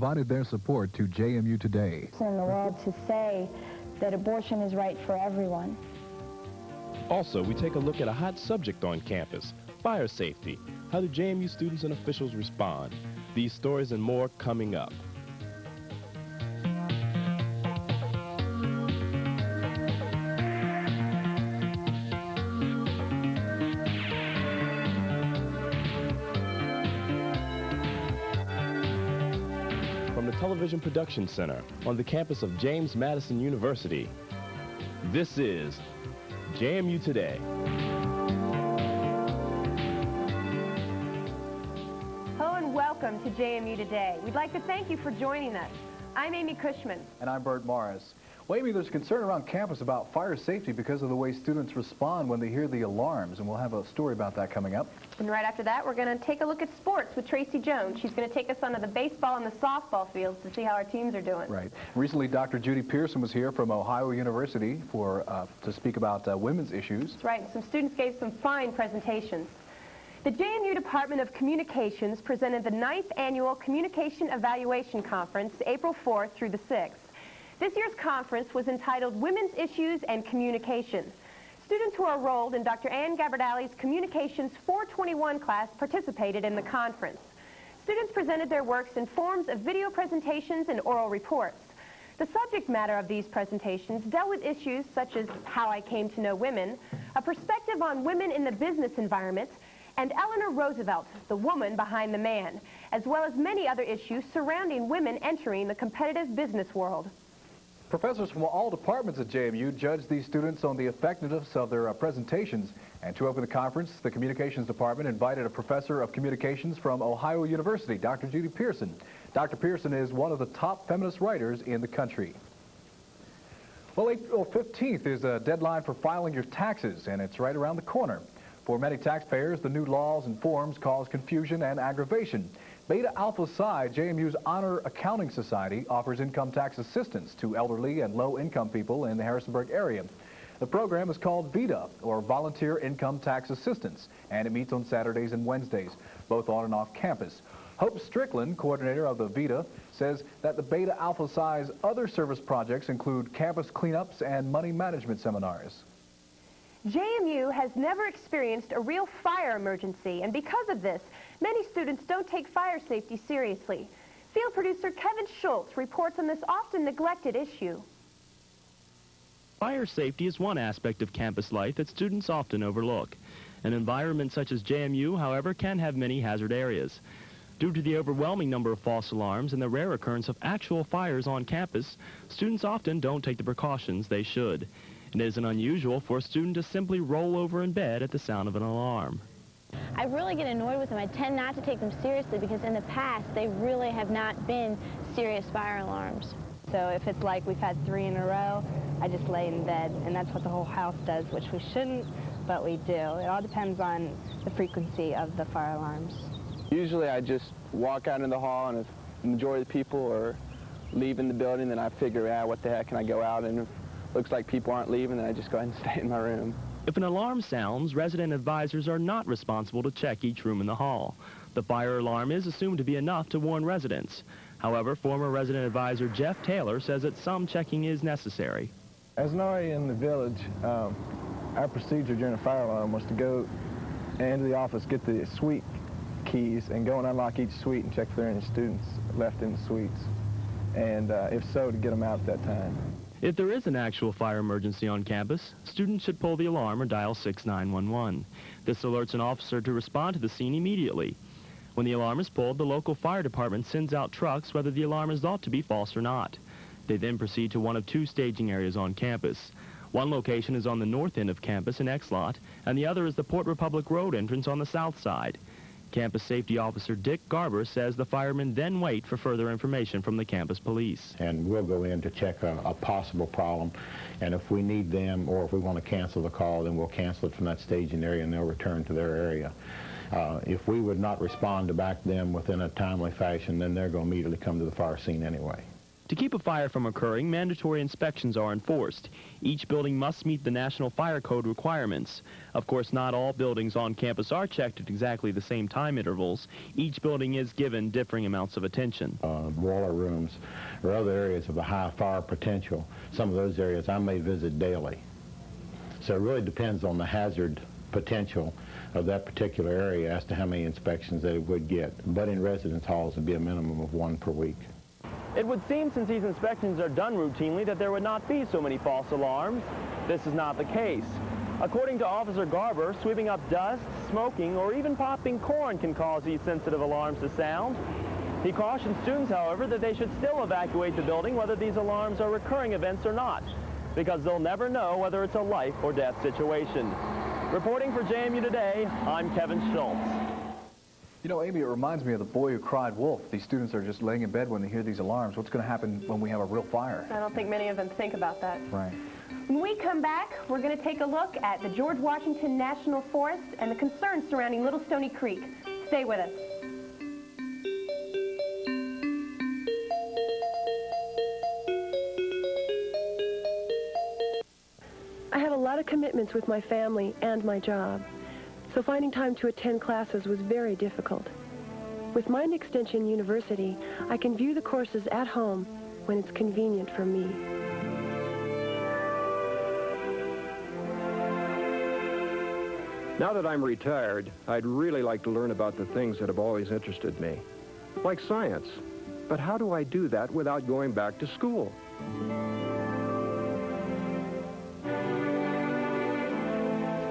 provided their support to JMU Today. In the world to say that abortion is right for everyone. Also, we take a look at a hot subject on campus, fire safety. How do JMU students and officials respond? These stories and more coming up. From the Television Production Center on the campus of James Madison University, this is JMU Today. Hello and welcome to JMU Today. We'd like to thank you for joining us. I'm Amy Cushman. And I'm Bert Morris. Well, Amy, there's concern around campus about fire safety because of the way students respond when they hear the alarms, and we'll have a story about that coming up. And right after that, we're going to take a look at sports with Tracy Jones. She's going to take us onto the baseball and the softball fields to see how our teams are doing. Right. Recently, Dr. Judy Pearson was here from Ohio University to speak about women's issues. That's right. And some students gave some fine presentations. The JMU Department of Communications presented the 9th Annual Communication Evaluation Conference, April 4th through the 6th. This year's conference was entitled Women's Issues and Communication. Students who are enrolled in Dr. Ann Gabardali's Communications 421 class participated in the conference. Students presented their works in forms of video presentations and oral reports. The subject matter of these presentations dealt with issues such as how I came to know women, a perspective on women in the business environment, and Eleanor Roosevelt, the woman behind the man, as well as many other issues surrounding women entering the competitive business world. Professors from all departments at JMU judged these students on the effectiveness of their presentations. And to open the conference, the Communications Department invited a professor of communications from Ohio University, Dr. Judy Pearson. Dr. Pearson is one of the top feminist writers in the country. Well, April 15th is a deadline for filing your taxes, and it's right around the corner. For many taxpayers, the new laws and forms cause confusion and aggravation. Beta Alpha Psi, JMU's Honor Accounting Society, offers income tax assistance to elderly and low-income people in the Harrisonburg area. The program is called VITA, or Volunteer Income Tax Assistance, and it meets on Saturdays and Wednesdays, both on and off campus. Hope Strickland, coordinator of the VITA, says that the Beta Alpha Psi's other service projects include campus cleanups and money management seminars. JMU has never experienced a real fire emergency, and because of this, many students don't take fire safety seriously. Field producer Kevin Schultz reports on this often neglected issue. Fire safety is one aspect of campus life that students often overlook. An environment such as JMU, however, can have many hazard areas. Due to the overwhelming number of false alarms and the rare occurrence of actual fires on campus, students often don't take the precautions they should. It isn't unusual for a student to simply roll over in bed at the sound of an alarm. I really get annoyed with them. I tend not to take them seriously because in the past they really have not been serious fire alarms. So if it's like we've had 3 in a row, I just lay in bed, and that's what the whole house does, which we shouldn't, but we do. It all depends on the frequency of the fire alarms. Usually I just walk out in the hall, and if the majority of the people are leaving the building, then I figure out what the heck can I go out, and if it looks like people aren't leaving, then I just go ahead and stay in my room. If an alarm sounds, resident advisors are not responsible to check each room in the hall. The fire alarm is assumed to be enough to warn residents. However, former resident advisor Jeff Taylor says that some checking is necessary. As an RA in the village, our procedure during a fire alarm was to go into the office, get the suite keys, and go and unlock each suite and check if there are any students left in the suites. And if so, to get them out at that time. If there is an actual fire emergency on campus, students should pull the alarm or dial 6911. This alerts an officer to respond to the scene immediately. When the alarm is pulled, the local fire department sends out trucks whether the alarm is thought to be false or not. They then proceed to one of 2 staging areas on campus. One location is on the north end of campus in X lot, and the other is the Port Republic Road entrance on the south side. Campus Safety Officer Dick Garber says the firemen then wait for further information from the campus police. And we'll go in to check a possible problem, and if we need them or if we want to cancel the call, then we'll cancel it from that staging area and they'll return to their area. If we would not respond to back them within a timely fashion, then they're going to immediately come to the fire scene anyway. To keep a fire from occurring, mandatory inspections are enforced. Each building must meet the National Fire Code requirements. Of course, not all buildings on campus are checked at exactly the same time intervals. Each building is given differing amounts of attention. Boiler rooms or other areas of a high fire potential, some of those areas I may visit daily. So it really depends on the hazard potential of that particular area as to how many inspections that it would get. But in residence halls, it would be a minimum of 1 per week. It would seem, since these inspections are done routinely, that there would not be so many false alarms. This is not the case. According to Officer Garber, sweeping up dust, smoking, or even popping corn can cause these sensitive alarms to sound. He cautions students, however, that they should still evacuate the building whether these alarms are recurring events or not, because they'll never know whether it's a life or death situation. Reporting for JMU Today, I'm Kevin Schultz. You know, Amy, it reminds me of the boy who cried wolf. These students are just laying in bed when they hear these alarms. What's going to happen when we have a real fire? I don't think many of them think about that. Right. When we come back, we're going to take a look at the George Washington National Forest and the concerns surrounding Little Stony Creek. Stay with us. I have a lot of commitments with my family and my job, so finding time to attend classes was very difficult. With Mind Extension University, I can view the courses at home when it's convenient for me. Now that I'm retired, I'd really like to learn about the things that have always interested me, like science. But how do I do that without going back to school?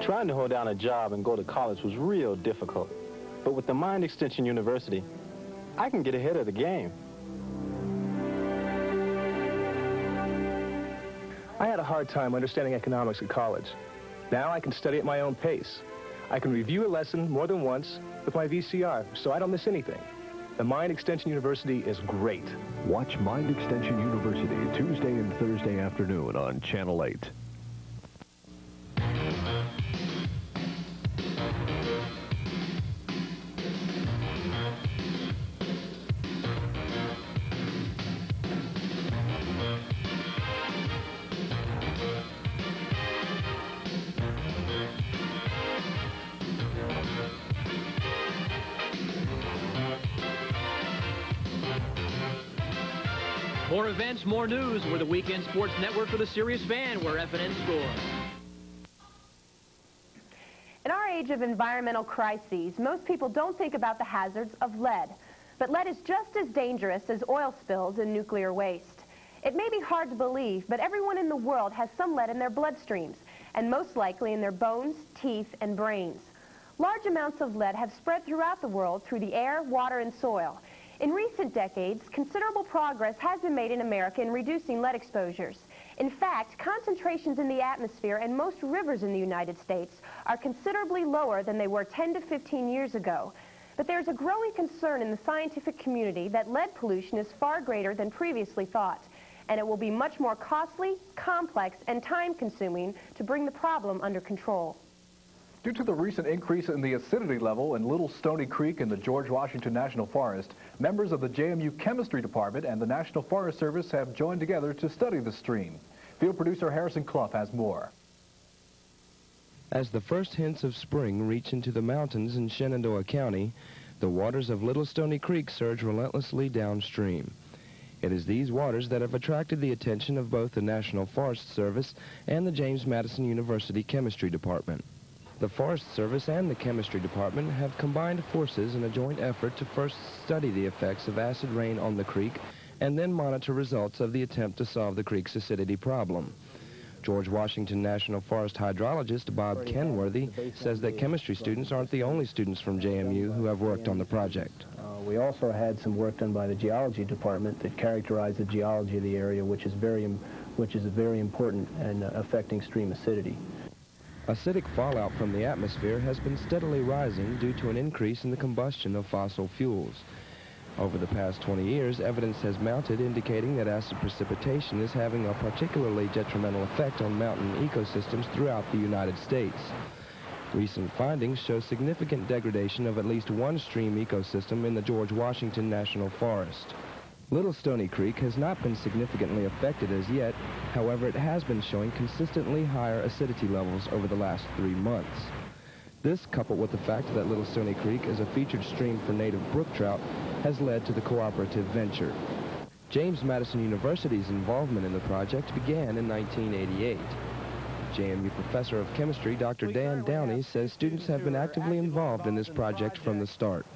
Trying to hold down a job and go to college was real difficult. But with the Mind Extension University, I can get ahead of the game. I had a hard time understanding economics at college. Now I can study at my own pace. I can review a lesson more than once with my VCR, so I don't miss anything. The Mind Extension University is great. Watch Mind Extension University Tuesday and Thursday afternoon on Channel 8. More events, more news. We're the Weekend Sports Network for the serious fan, where FNN scores. In our age of environmental crises, most people don't think about the hazards of lead. But lead is just as dangerous as oil spills and nuclear waste. It may be hard to believe, but everyone in the world has some lead in their bloodstreams, and most likely in their bones, teeth, and brains. Large amounts of lead have spread throughout the world through the air, water, and soil. In recent decades, considerable progress has been made in America in reducing lead exposures. In fact, concentrations in the atmosphere and most rivers in the United States are considerably lower than they were 10 to 15 years ago. But there's a growing concern in the scientific community that lead pollution is far greater than previously thought, and it will be much more costly, complex, and time-consuming to bring the problem under control. Due to the recent increase in the acidity level in Little Stony Creek in the George Washington National Forest, members of the JMU Chemistry Department and the National Forest Service have joined together to study the stream. Field producer Harrison Clough has more. As the first hints of spring reach into the mountains in Shenandoah County, the waters of Little Stony Creek surge relentlessly downstream. It is these waters that have attracted the attention of both the National Forest Service and the James Madison University Chemistry Department. The Forest Service and the Chemistry Department have combined forces in a joint effort to first study the effects of acid rain on the creek and then monitor results of the attempt to solve the creek's acidity problem. George Washington National Forest hydrologist Bob Kenworthy says that chemistry students aren't the only students from JMU who have worked on the project. We also had some work done by the geology department that characterized the geology of the area, which is very important in affecting stream acidity. Acidic fallout from the atmosphere has been steadily rising due to an increase in the combustion of fossil fuels. Over the past 20 years, evidence has mounted indicating that acid precipitation is having a particularly detrimental effect on mountain ecosystems throughout the United States. Recent findings show significant degradation of at least one stream ecosystem in the George Washington National Forest. Little Stony Creek has not been significantly affected as yet. However, it has been showing consistently higher acidity levels over the last 3 months. This, coupled with the fact that Little Stony Creek is a featured stream for native brook trout, has led to the cooperative venture. James Madison University's involvement in the project began in 1988. JMU Professor of Chemistry, Dr. Dan Downey, says students have been actively involved in this project from the start.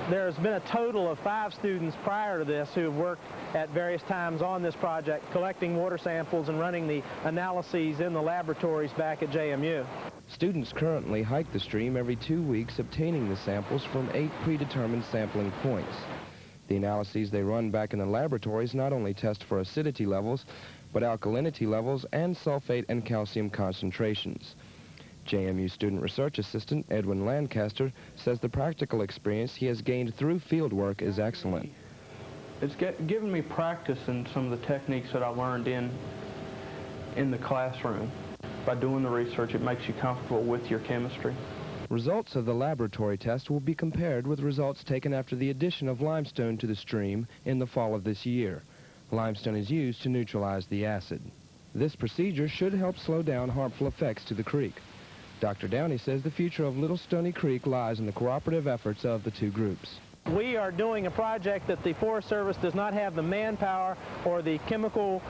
There's been a total of 5 students prior to this who have worked at various times on this project, collecting water samples and running the analyses in the laboratories back at JMU. Students currently hike the stream every 2 weeks, obtaining the samples from 8 predetermined sampling points. The analyses they run back in the laboratories not only test for acidity levels, but alkalinity levels and sulfate and calcium concentrations. JMU student research assistant Edwin Lancaster says the practical experience he has gained through field work is excellent. It's given me practice in some of the techniques that I learned in the classroom. By doing the research, it makes you comfortable with your chemistry. Results of the laboratory test will be compared with results taken after the addition of limestone to the stream in the fall of this year. Limestone is used to neutralize the acid. This procedure should help slow down harmful effects to the creek. Dr. Downey says the future of Little Stony Creek lies in the cooperative efforts of the 2 groups. We are doing a project that the Forest Service does not have the manpower or the chemical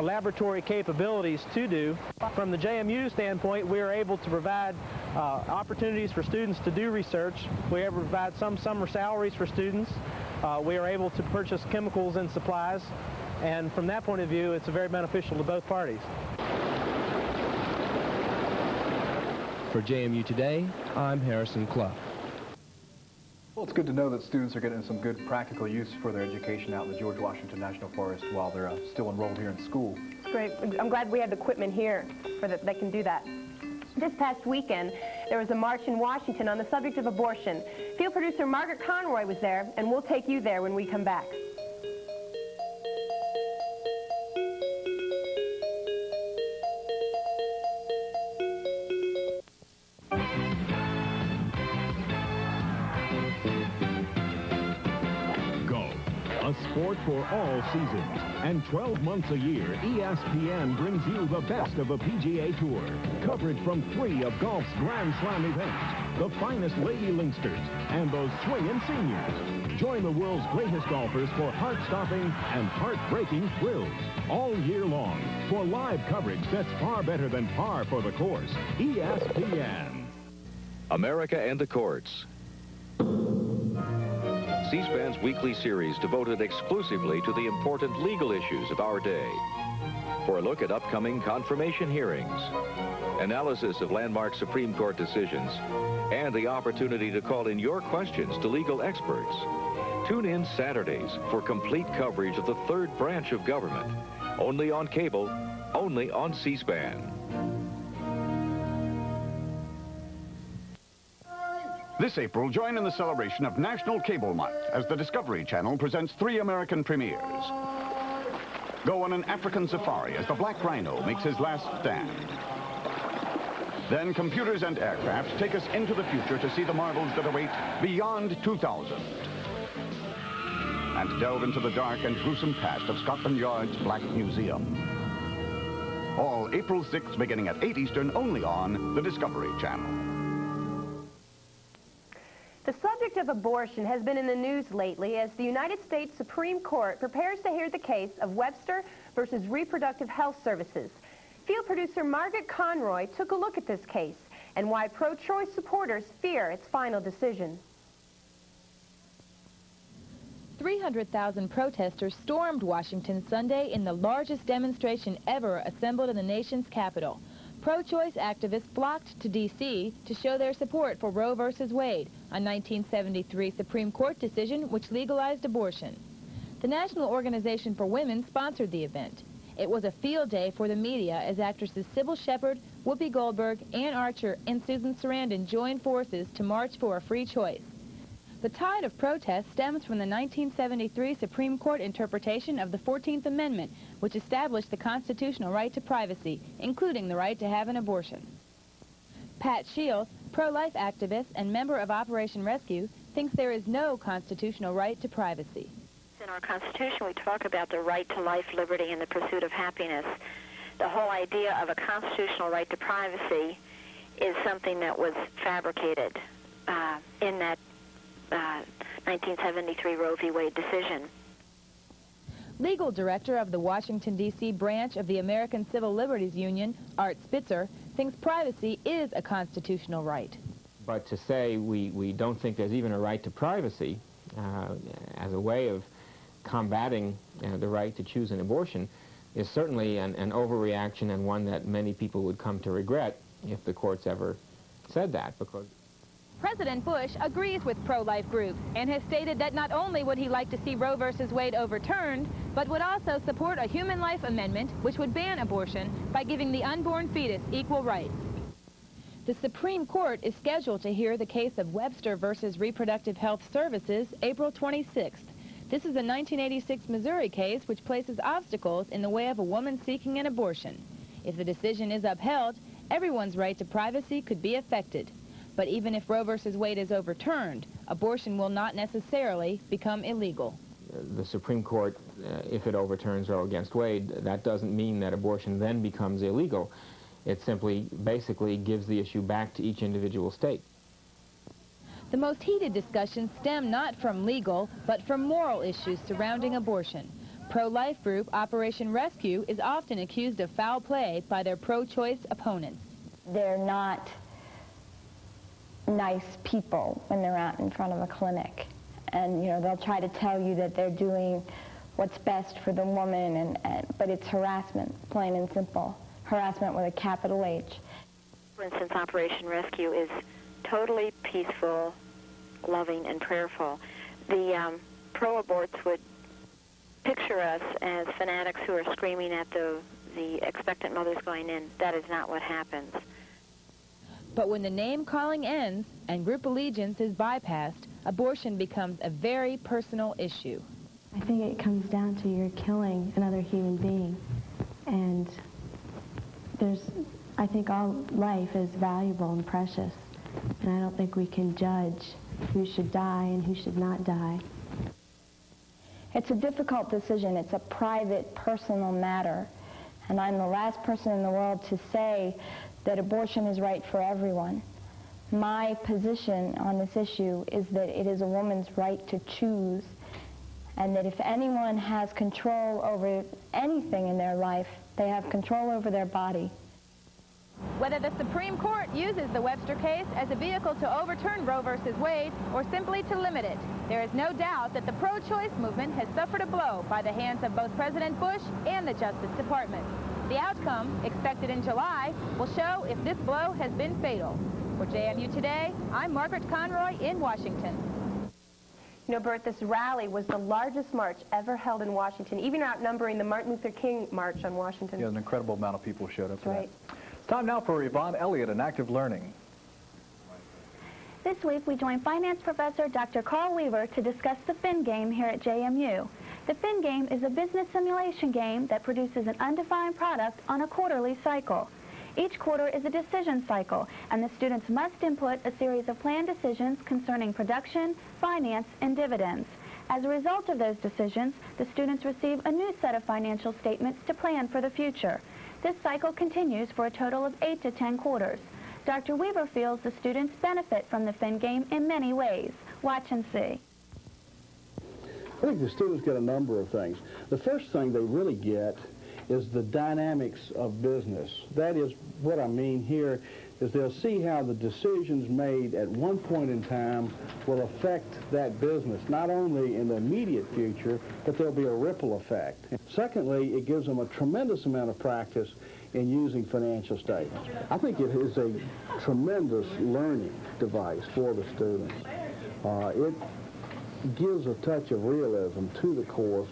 laboratory capabilities to do. From the JMU standpoint, we are able to provide opportunities for students to do research. We are able to provide some summer salaries for students. We are able to purchase chemicals and supplies, and from that point of view, it's very beneficial to both parties. For JMU Today, I'm Harrison Clough. Well, it's good to know that students are getting some good practical use for their education out in the George Washington National Forest while they're still enrolled here in school. Great. I'm glad we have the equipment here for that they can do that. This past weekend, there was a march in Washington on the subject of abortion. Field producer Margaret Conroy was there, and we'll take you there when we come back. A sport for all seasons, and 12 months a year, ESPN brings you the best of the PGA Tour. Coverage from 3 of golf's Grand Slam events, the finest Lady Lynxsters, and those swinging seniors. Join the world's greatest golfers for heart-stopping and heart-breaking thrills all year long. For live coverage that's far better than par for the course, ESPN. America and the Courts. C-SPAN's weekly series devoted exclusively to the important legal issues of our day. For a look at upcoming confirmation hearings, analysis of landmark Supreme Court decisions, and the opportunity to call in your questions to legal experts. Tune in Saturdays for complete coverage of the 3rd branch of government. Only on cable, only on C-SPAN. This April, join in the celebration of National Cable Month as the Discovery Channel presents 3 American premieres. Go on an African safari as the black rhino makes his last stand. Then computers and aircraft take us into the future to see the marvels that await beyond 2000. And delve into the dark and gruesome past of Scotland Yard's Black Museum. All April 6th, beginning at 8 Eastern, only on the Discovery Channel. The subject of abortion has been in the news lately as the United States Supreme Court prepares to hear the case of Webster versus Reproductive Health Services. Field producer Margaret Conroy took a look at this case and why pro-choice supporters fear its final decision. 300,000 protesters stormed Washington Sunday in the largest demonstration ever assembled in the nation's capital. Pro-choice activists flocked to D.C. to show their support for Roe v. Wade, a 1973 Supreme Court decision which legalized abortion. The National Organization for Women sponsored the event. It was a field day for the media as actresses Sybil Shepherd, Whoopi Goldberg, Ann Archer, and Susan Sarandon joined forces to march for a free choice. The tide of protest stems from the 1973 Supreme Court interpretation of the 14th Amendment, which established the constitutional right to privacy, including the right to have an abortion. Pat Shields, pro-life activist and member of Operation Rescue, thinks there is no constitutional right to privacy. in our Constitution, we talk about the right to life, liberty, and the pursuit of happiness. The whole idea of a constitutional right to privacy is something that was fabricated in that 1973 Roe v. Wade decision. Legal director of the Washington, D.C. branch of the American Civil Liberties Union, Art Spitzer, thinks privacy is a constitutional right. But to say we don't think there's even a right to privacy as a way of combating the right to choose an abortion is certainly an overreaction, and one that many people would come to regret if the courts ever said that, because President Bush agrees with pro-life groups and has stated that not only would he like to see Roe v. Wade overturned, but would also support a human life amendment which would ban abortion by giving the unborn fetus equal rights. The Supreme Court is scheduled to hear the case of Webster versus Reproductive Health Services April 26th. This is a 1986 Missouri case which places obstacles in the way of a woman seeking an abortion. If the decision is upheld, everyone's right to privacy could be affected. But even if Roe v. Wade is overturned, abortion will not necessarily become illegal. the Supreme Court, if it overturns Roe against Wade, that doesn't mean that abortion then becomes illegal. It simply basically gives the issue back to each individual state. The most heated discussions stem not from legal, but from moral issues surrounding abortion. Pro-life group Operation Rescue is often accused of foul play by their pro-choice opponents. They're not nice people when they're out in front of a clinic. And, you know, they'll try to tell you that they're doing what's best for the woman, but it's harassment, plain and simple. Harassment with a capital H. For instance, Operation Rescue is totally peaceful, loving, and prayerful. The pro-aborts would picture us as fanatics who are screaming at the expectant mothers going in. That is not what happens. But when the name-calling ends and group allegiance is bypassed, abortion becomes a very personal issue. I think it comes down to you're killing another human being. And I think all life is valuable and precious. And I don't think we can judge who should die and who should not die. It's a difficult decision. It's a private, personal matter. And I'm the last person in the world to say that abortion is right for everyone. My position on this issue is that it is a woman's right to choose, and that if anyone has control over anything in their life, they have control over their body. Whether the Supreme Court uses the Webster case as a vehicle to overturn Roe v. Wade or simply to limit it, there is no doubt that the pro-choice movement has suffered a blow by the hands of both President Bush and the Justice Department. The outcome, expected in July, will show if this blow has been fatal. For JMU Today, I'm Margaret Conroy in Washington. You know, Bert, this rally was the largest march ever held in Washington, even outnumbering the Martin Luther King March on Washington. Yeah, an incredible amount of people showed up for right. that. It's time now for Yvonne Elliott and Active Learning. This week we join finance professor Dr. Carl Weaver to discuss the Fin game here at JMU. The Fin game is a business simulation game that produces an undefined product on a quarterly cycle. Each quarter is a decision cycle, and the students must input a series of planned decisions concerning production, finance, and dividends. As a result of those decisions, the students receive a new set of financial statements to plan for the future. This cycle continues for a total of 8 to 10 quarters. Dr. Weaver feels the students benefit from the Fin game in many ways. Watch and see. I think the students get a number of things. The first thing they really get is the dynamics of business. That is, what I mean here is they'll see how the decisions made at one point in time will affect that business, not only in the immediate future, but there'll be a ripple effect. Secondly, it gives them a tremendous amount of practice in using financial statements. I think it is a tremendous learning device for the students. It gives a touch of realism to the course,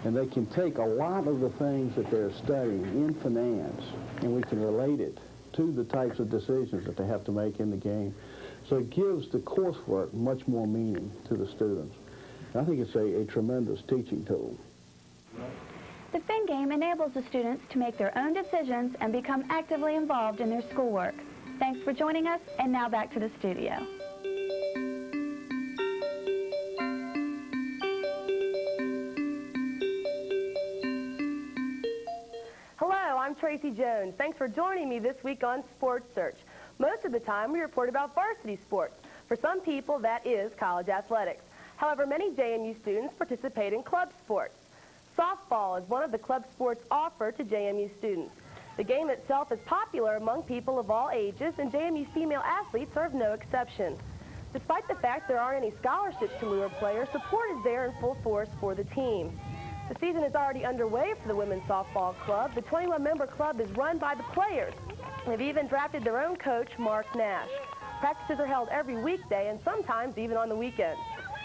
and they can take a lot of the things that they're studying in finance, and we can relate it to the types of decisions that they have to make in the game. So it gives the coursework much more meaning to the students. I think it's a tremendous teaching tool. The Fin game enables the students to make their own decisions and become actively involved in their schoolwork. Thanks for joining us, and now back to the studio. Tracy Jones. Thanks for joining me this week on Sports Search. Most of the time, we report about varsity sports. For some people, that is college athletics. However, many JMU students participate in club sports. Softball is one of the club sports offered to JMU students. The game itself is popular among people of all ages, and JMU female athletes are of no exception. Despite the fact there aren't any scholarships to lure players, support is there in full force for the team. The season is already underway for the women's softball club. The 21-member club is run by the players. They've even drafted their own coach, Mark Nash. Practices are held every weekday and sometimes even on the weekends.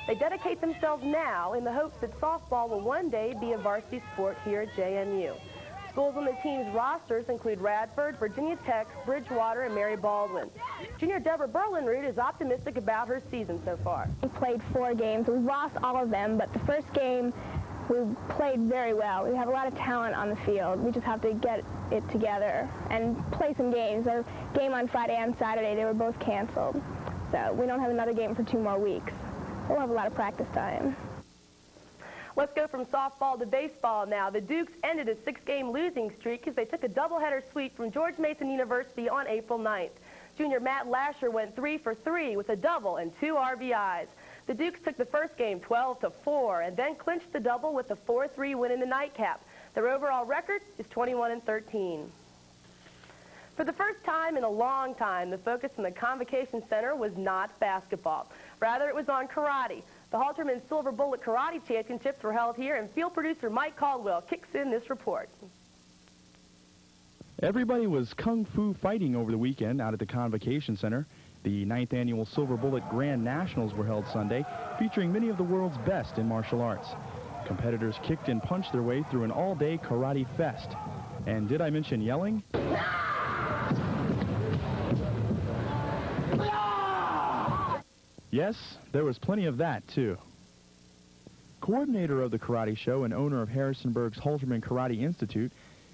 They dedicate themselves now in the hopes that softball will one day be a varsity sport here at JMU. Schools on the team's rosters include Radford, Virginia Tech, Bridgewater, and Mary Baldwin. Junior Deborah Berlinrud is optimistic about her season so far. We played 4 games. We lost all of them, but the first game we played very well. We have a lot of talent on the field. We just have to get it together and play some games. Our game on Friday and Saturday, they were both canceled. So we don't have another game for 2 more weeks. We'll have a lot of practice time. Let's go from softball to baseball now. The Dukes ended a 6-game losing streak as they took a doubleheader sweep from George Mason University on April 9th. Junior Matt Lasher went 3 for 3 with a double and 2 RBIs. The Dukes took the first game 12-4 and then clinched the double with a 4-3 win in the nightcap. Their overall record is 21-13. For the first time in a long time, the focus in the Convocation Center was not basketball. Rather, it was on karate. The Halterman Silver Bullet Karate Championships were held here, and field producer Mike Caldwell kicks in this report. Everybody was kung fu fighting over the weekend out at the Convocation Center. The 9th annual Silver Bullet Grand Nationals were held Sunday, featuring many of the world's best in martial arts. Competitors kicked and punched their way through an all-day karate fest. And did I mention yelling? Yes, there was plenty of that, too. Coordinator of the karate show and owner of Harrisonburg's Halterman Karate Institute,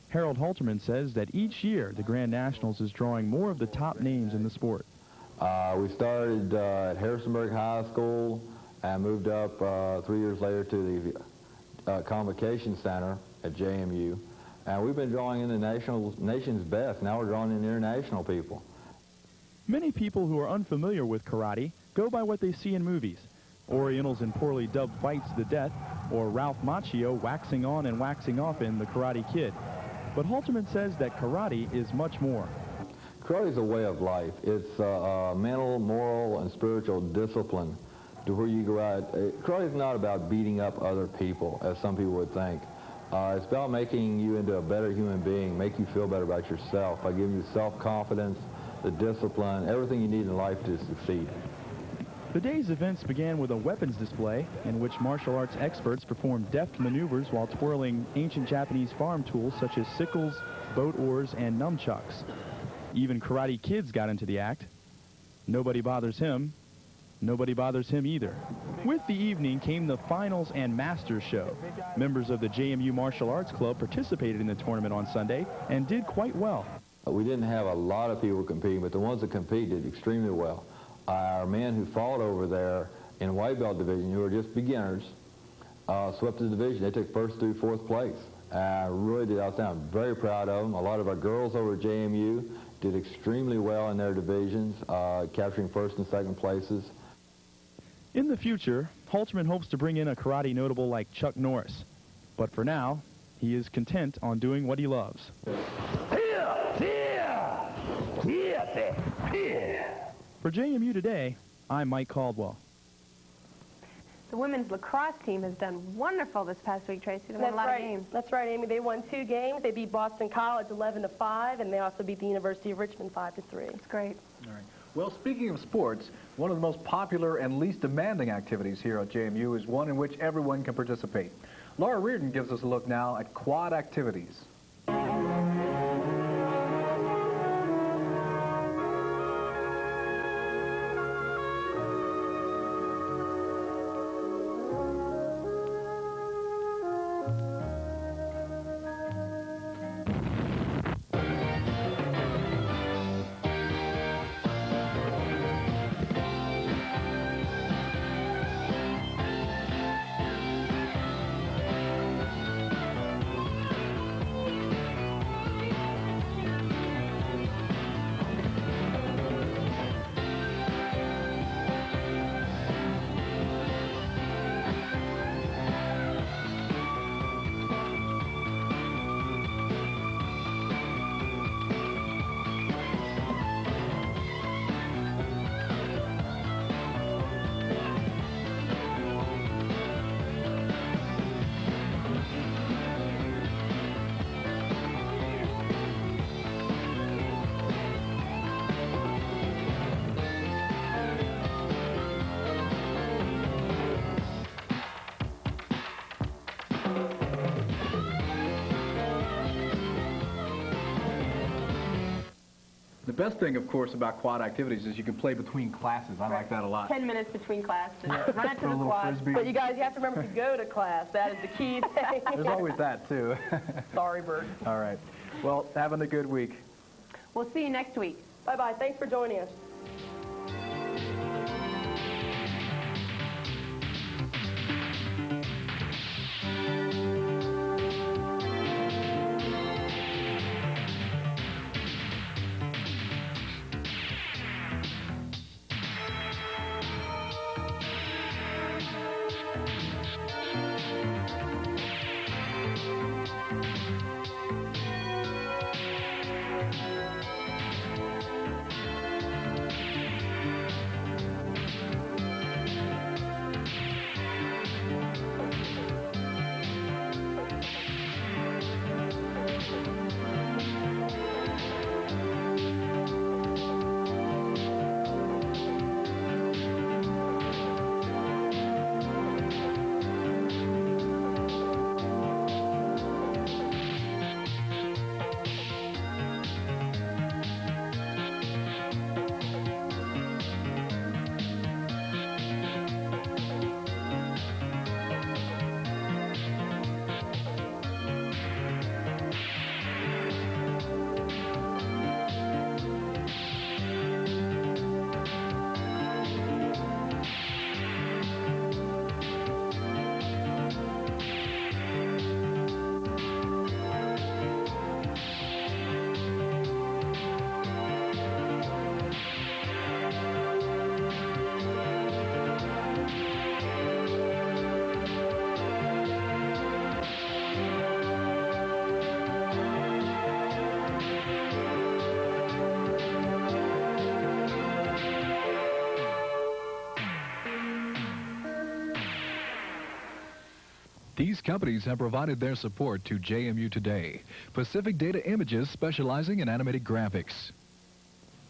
Harold Halterman says that each year the Grand Nationals is drawing more of the top names in the sport. We started at Harrisonburg High School and moved up 3 years later to the Convocation Center at JMU. And we've been drawing in the nation's best. Now we're drawing in international people. Many people who are unfamiliar with karate go by what they see in movies. Orientals in poorly dubbed fights to the death, or Ralph Macchio waxing on and waxing off in The Karate Kid. But Halterman says that karate is much more. Karate is a way of life. It's a mental, moral, and spiritual discipline to where you go out. Karate is not about beating up other people, as some people would think. It's about making you into a better human being, make you feel better about yourself by giving you self-confidence, the discipline, everything you need in life to succeed. The day's events began with a weapons display in which martial arts experts performed deft maneuvers while twirling ancient Japanese farm tools such as sickles, boat oars, and nunchucks. Even Karate Kids got into the act. Nobody bothers him. Nobody bothers him either. With the evening came the finals and masters show. Members of the JMU Martial Arts Club participated in the tournament on Sunday and did quite well. We didn't have a lot of people competing, but the ones that competed did extremely well. Our men who fought over there in white belt division, who were just beginners, swept the division. They took 1st through 4th place. Really did outstanding. I'm very proud of them. A lot of our girls over at JMU did extremely well in their divisions, capturing 1st and 2nd places. In the future, Halterman hopes to bring in a karate notable like Chuck Norris. But for now, he is content on doing what he loves. For JMU Today, I'm Mike Caldwell. The women's lacrosse team has done wonderful this past week, Tracy. They won a lot of games. That's right, Amy. They won 2 games. They beat Boston College 11-5, and they also beat the University of Richmond 5-3. That's great. All right. Well, speaking of sports, one of the most popular and least demanding activities here at JMU is one in which everyone can participate. Laura Reardon gives us a look now at quad activities. The best thing, of course, about quad activities is you can play between classes. I like that a lot. 10 minutes between class to run it to the quad. Frisbee. But you guys, you have to remember to go to class. That is the key thing. There's always that, too. Sorry, Bert. All right. Well, having a good week. We'll see you next week. Bye-bye. Thanks for joining us. These companies have provided their support to JMU Today. Pacific Data Images, specializing in animated graphics.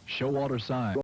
Showalter Sign.